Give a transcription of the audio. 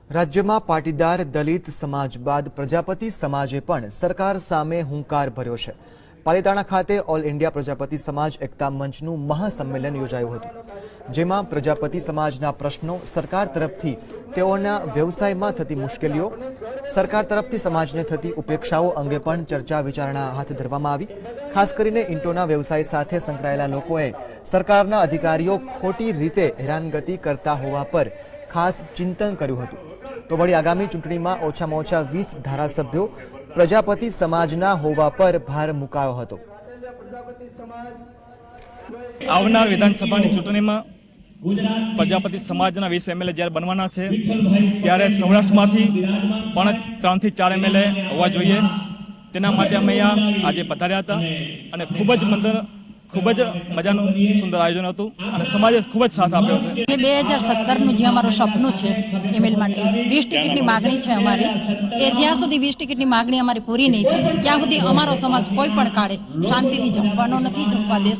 રાજ્યમાં પાટીદાર દલિત સમાજ બાદ પ્રજાપતિ સમાજે પણ સરકાર સામે હુંકાર ભર્યો છે। પાલિતાણા ખાતે ઓલ ઇન્ડિયા પ્રજાપતિ સમાજ એકતા મંચનું મહાસંમેલન યોજાયું હતું, જેમાં પ્રજાપતિ સમાજના પ્રશ્નો, સરકાર તરફથી તેઓના વ્યવસાયમાં થતી મુશ્કેલીઓ, સરકાર તરફથી સમાજને થતી ઉપેક્ષાઓ અંગે પણ ચર્ચા વિચારણા હાથ ધરવામાં આવી। ખાસ કરીને ઈંટોના વ્યવસાય સાથે સંકળાયેલા લોકોએ સરકારના અધિકારીઓ ખોટી રીતે હેરાનગતિ કરતા હોવા પર ખાસ ચિંતન કર્યું હતું। તો વળી આગામી ચૂંટણીમાં ઓછામાં ઓછા 20 ધારાસભ્યો પ્રજાપતિ સમાજના હોવા પર ભાર મુકાયો હતો। આવનાર વિધાનસભાની ચૂંટણીમાં પ્રજાપતિ સમાજના 20 એમએલએ જ્યારે બનવાના છે, ત્યારે સૌરાષ્ટ્રમાંથી પણ 3 થી 4 એમએલએ હોવા જોઈએ। તેના માટે અમે અહીંયા આજે પધાર્યા હતા અને ખૂબ જ મજાનું સુંદર આયોજન હતું અને સમાજે ખૂબ જ સાથ આપ્યો છે। 2017નું જે અમારું સપનું છે એમએલ માટે 20 ટિકિટની માગણી છે અમારી, એ જ્યાં સુધી 20 ટિકિટની માગણી અમારી પૂરી નહીં થાય ત્યાં સુધી અમારો સમાજ કોઈ પણ કાળે શાંતિથી જમવાનો નથી, જમવા દેશે।